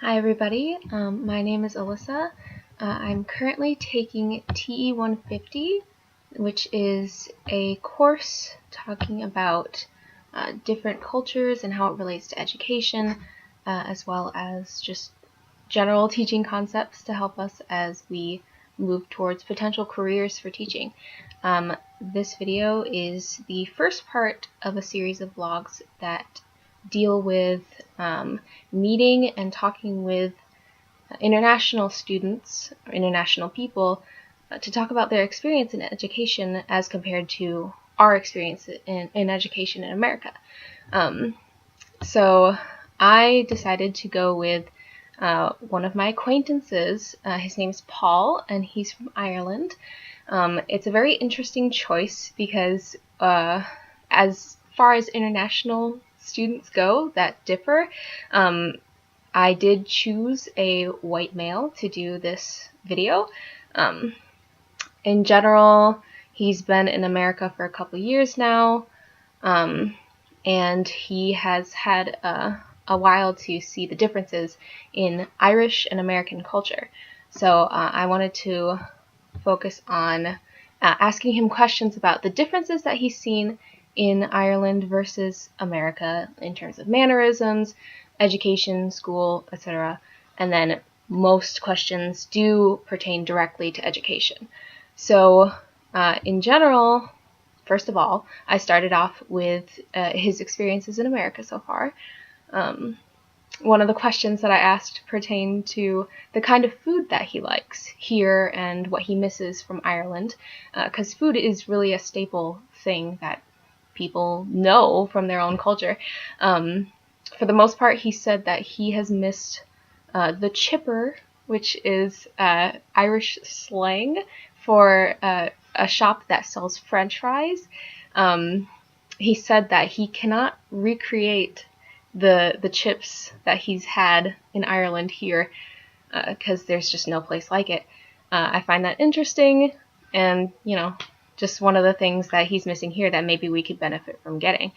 Hi everybody, my name is Alyssa. I'm currently taking TE 150, which is a course talking about different cultures and how it relates to education, as well as just general teaching concepts to help us as we move towards potential careers for teaching. This video is the first part of a series of vlogs that deal with meeting and talking with international students or international people to talk about their experience in education as compared to our experience in education in America. So I decided to go with one of my acquaintances. His name's Paul, and he's from Ireland. It's a very interesting choice because as far as international students go that differ, I did choose a white male to do this video. In general, he's been in America for a couple years now, and he has had a while to see the differences in Irish and American culture. So I wanted to focus on asking him questions about the differences that he's seen in Ireland versus America in terms of mannerisms, education, school, etc. And then most questions do pertain directly to education. So in general, first of all, I started off with his experiences in America so far. One of the questions that I asked pertained to the kind of food that he likes here and what he misses from Ireland, because food is really a staple thing that people know from their own culture. For the most part, he said that he has missed the chipper, which is Irish slang for a shop that sells French fries. He said that he cannot recreate the chips that he's had in Ireland here because there's just no place like it. I find that interesting, and just one of the things that he's missing here that maybe we could benefit from getting.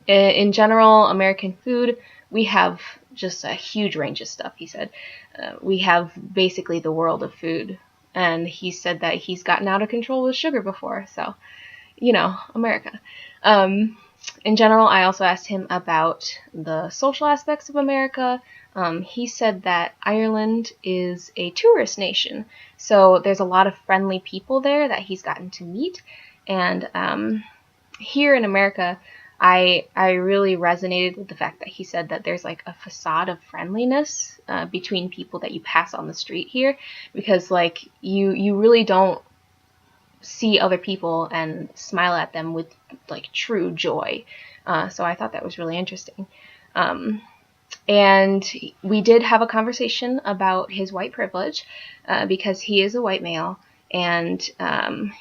In general, American food, we have just a huge range of stuff, he said. We have basically the world of food, and he said that he's gotten out of control with sugar before, so, America. In general, I also asked him about the social aspects of America. He said that Ireland is a tourist nation, so there's a lot of friendly people there that he's gotten to meet, and here in America, I really resonated with the fact that he said that there's like a facade of friendliness between people that you pass on the street here, because like you really don't see other people and smile at them with like true joy. So I thought that was really interesting. And we did have a conversation about his white privilege because he is a white male. And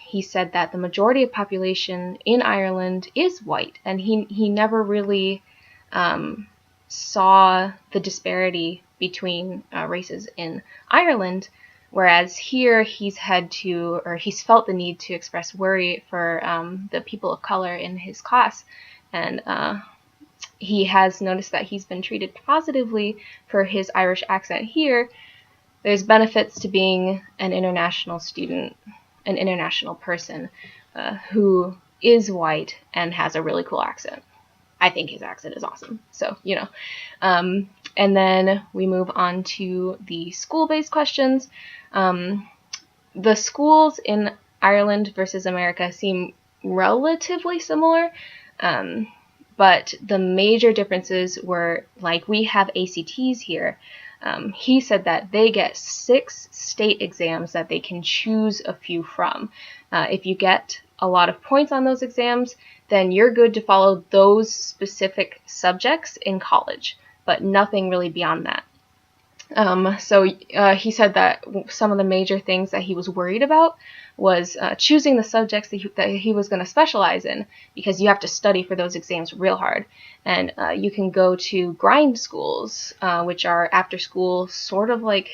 he said that the majority of population in Ireland is white, and he never really saw the disparity between races in Ireland, whereas here he's felt the need to express worry for the people of color in his class, and he has noticed that he's been treated positively for his Irish accent here. There's benefits to being an international student, an international person who is white and has a really cool accent. I think his accent is awesome. So, and then we move on to the school-based questions. The schools in Ireland versus America seem relatively similar, but the major differences were, like, we have ACTs here. He said that they get 6 state exams that they can choose a few from. If you get a lot of points on those exams, then you're good to follow those specific subjects in college, but nothing really beyond that. So he said that some of the major things that he was worried about was choosing the subjects that he was going to specialize in, because you have to study for those exams real hard. And you can go to grind schools, which are after school sort of like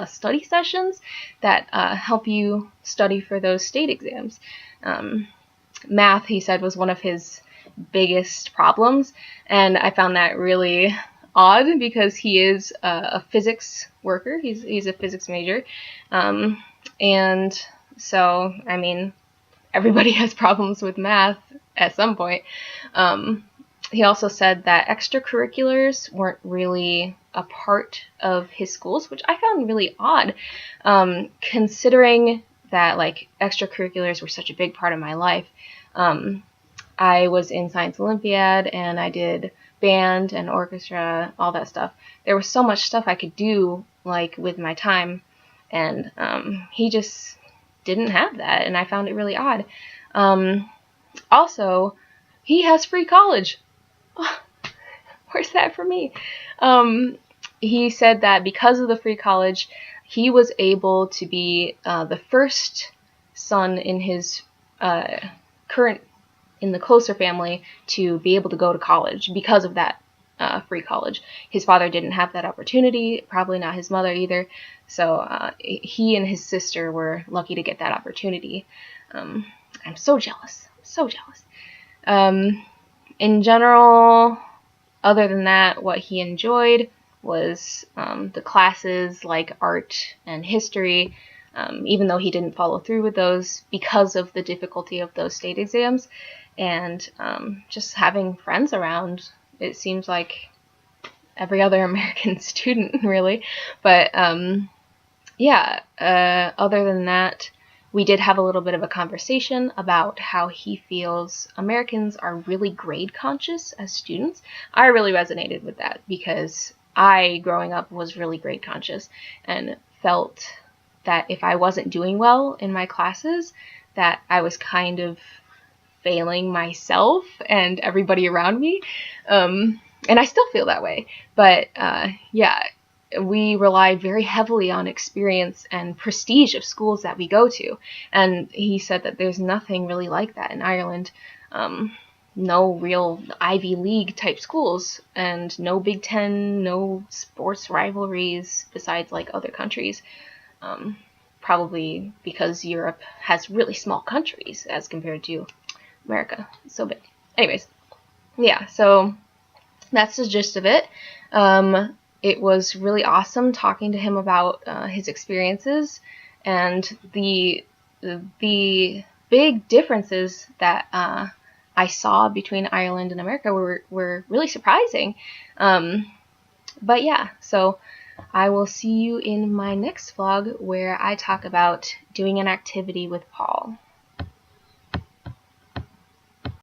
study sessions that help you study for those state exams. Math, he said, was one of his biggest problems, and I found that really odd because he is a physics worker. He's a physics major, and so I mean, everybody has problems with math at some point. He also said that extracurriculars weren't really a part of his schools, which I found really odd, considering that like extracurriculars were such a big part of my life. I was in Science Olympiad and I did band and orchestra, all that stuff. There was so much stuff I could do like with my time, and he just didn't have that, and I found it really odd. Also, he has free college. Oh, where's that for me? He said that because of the free college, he was able to be the first son in his in the closer family to be able to go to college because of that free college. His father didn't have that opportunity, probably not his mother either, so he and his sister were lucky to get that opportunity. I'm so jealous, so jealous. In general, other than that, what he enjoyed was the classes like art and history, even though he didn't follow through with those because of the difficulty of those state exams, and just having friends around. It seems like every other American student, really. But yeah, other than that, we did have a little bit of a conversation about how he feels Americans are really grade conscious as students. I really resonated with that because I, growing up, was really grade conscious and felt that if I wasn't doing well in my classes, that I was kind of failing myself and everybody around me. And I still feel that way. But yeah, we rely very heavily on experience and prestige of schools that we go to. And he said that there's nothing really like that in Ireland. No real Ivy League type schools, and no Big Ten, no sports rivalries besides like other countries. Probably because Europe has really small countries as compared to America. It's so big. Anyways, yeah, so that's the gist of it. It was really awesome talking to him about his experiences and the big differences that I saw between Ireland and America were really surprising. But yeah, so I will see you in my next vlog where I talk about doing an activity with Paul.